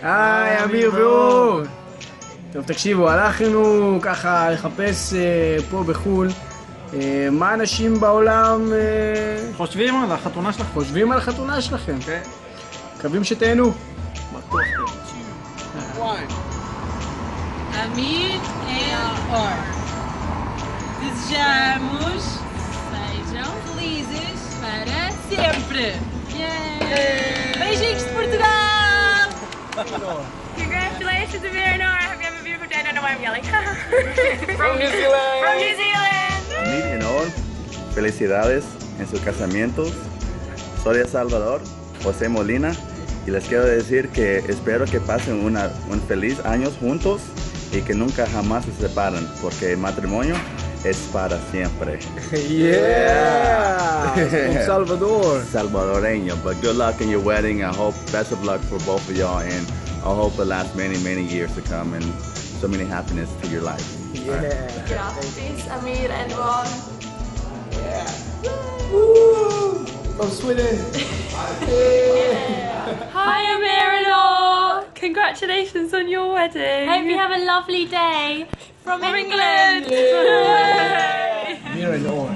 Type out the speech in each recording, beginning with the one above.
היי, אמיר ואור. טוב, תקשיבו, הלכנו ככה לחפש פה בחול מה אנשים בעולם חושבים על החתונה שלכם. חושבים על החתונה שלכם. מקווים שתהנו. Amir e Or. Desejamos sejam felizes para sempre. Beijinhos de Portugal! Congratulations, Amir and Or. Hope you have a beautiful day. I don't know why I'm yelling. From New Zealand! From New Zealand! Amir y Or, felicidades en sus casamientos. Soy de Salvador, José Molina, y les quiero decir que espero que pasen un feliz año juntos y que nunca jamás se separen, porque el matrimonio es para siempre. Yeah! From Salvador. Salvadoreño, but good luck in your wedding. I hope best of luck for both of y'all, and I hope it lasts many, many years to come and so many happiness to your life. Yeah. Gracias, Amir and Or. Woo! From Sweden. Hi, Amir and Or. Congratulations on your wedding. Hope you have a lovely day. From England. Amir and Or.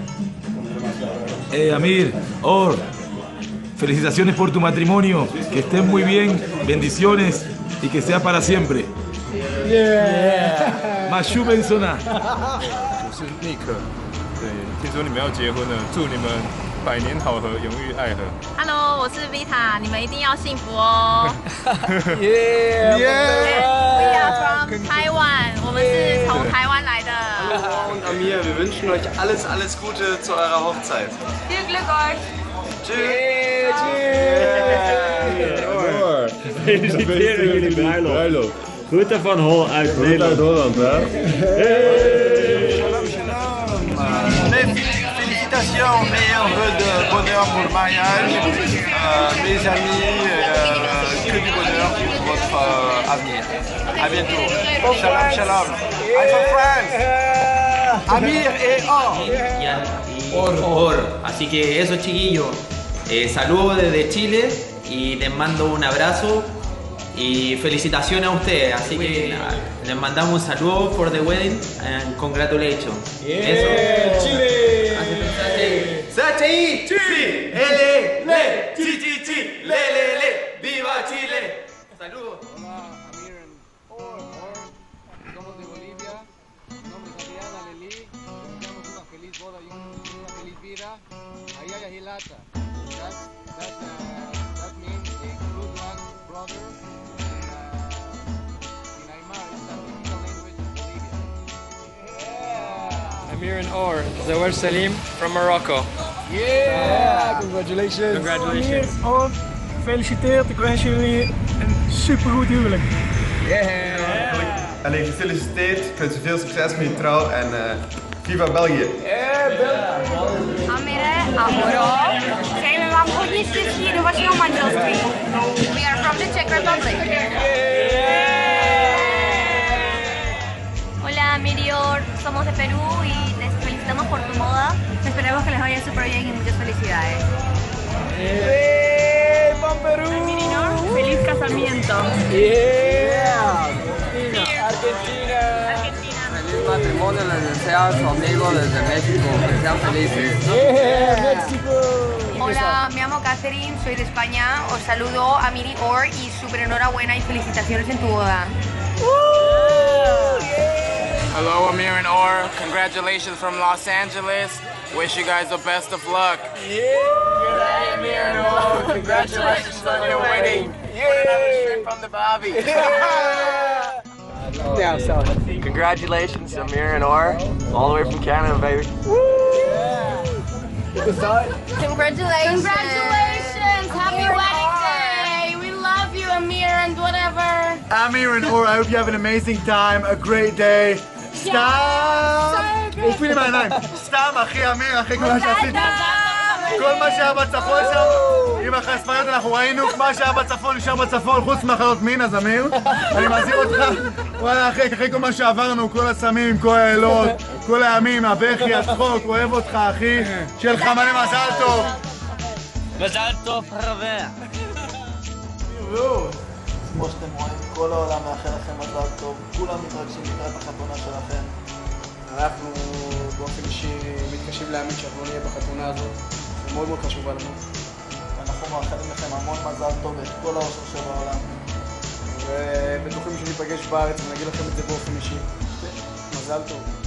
Amir, Or, felicitaciones por tu matrimonio, que estén muy bien, bendiciones y que sea para siempre. Yeah! Mashu Bensona. 我是尼克，对，听说你们要结婚了，祝你们百年好合，永浴爱河。 Hello， 我是 Vita， 你们一定要幸福哦。Yeah! We are from Taiwan， 我们是从台湾来的。 Und Amir, wir wünschen euch alles, alles Gute zu eurer Hochzeit. Viel Glück euch. Feliciteren jullie bruiloft. Groeten van Hol uit Nederland. Félicitations, meilleurs vœux de bonheur pour le mariage, mes amis, que du bonheur pour votre avenir. À bientôt. Shalom, shalom. I'm from France. Amir et Or. Así que eso, chiquillos. Saludos desde Chile y les mando un abrazo y felicitaciones a ustedes. Así que nada, les mandamos un saludo for the wedding and congratulations. Eso. Chile! CHI, Chile, L, Chi, Chi, Chi, Le, viva Chile. Saludos. Hola, Amir and Or. Somos de Bolivia. Mi nombre es Adriana Lelí. Deseamos una feliz boda y una feliz vida. Ayaya Hilata. That means a good luck, brother. In Aymara, it's the typical language of Bolivia. Amir and Or. Zawar Salim from Morocco. Yeah! Congratulations! Congratulations. Amir, Or, gefeliciteerd. Ik wens jullie een supergoed huwelijk. Yeah. Allee, gefeliciteerd. Ik wens je veel succes met je trouw en viva België. Amir and Or. Zijn we vám hodně štěstí do vašeho manželství. We are from the Czech Republic. Hola, Amir y Or. Somos de Perú y te felicitamos por tu boda. Esperemos que les vaya súper bien y muchas felicidades. From Perú! Amir y Or, feliz casamiento. Yeah! Argentina! Feliz matrimonio les desea a su amigo desde México. Que sean felices. Yeah! México! Hola, me llamo Catherine, soy de España. Os saludo a Amir y Or y súper enhorabuena y felicitaciones en tu boda. Hello, Amir and Or. Congratulations from Los Angeles. Wish you guys the best of luck. Yeah! Amir and Or. Congratulations on your wedding. Straight from the Bobby. Yeah, so. Congratulations, Amir and Or. All the way from Canada, baby. Congratulations! Congratulations! Happy wedding day! We love you, Amir, and whatever. Amir and Or, I hope you have an amazing time, a great day. סתם! אופי לי מהעיניים. סתם, אחי אמיר, אחי, כל מה שעשית. כל מה שהיה בצפון שם, עם החספריות אנחנו ראינו, מה שהיה בצפון נשאר בצפון, חוץ מהחיות מין, אז אמיר, אני מזהיר אותך, וואלה אחי, כל מה שעברנו, כל הסמים, כל האלות, כל הימים, הבכי, הצחוק, אוהב אותך אחי, שיהיה לך מלא מזל טוב. מזל טוב, חבר. כמו שאתם רואים, כל העולם מאחל לכם מזל טוב, כולם מתרגשים לקראת החתונה שלכם. אנחנו באופן אישי מתקשים להאמין שאנחנו לא נהיה בחתונה הזאת, זה מאוד מאוד חשובה לנו. אנחנו מאחלים לכם המון מזל טוב ואת כל האושר שבעולם. ובטוחים שניפגש בארץ ונגיד לכם את זה באופן אישי. מזל טוב.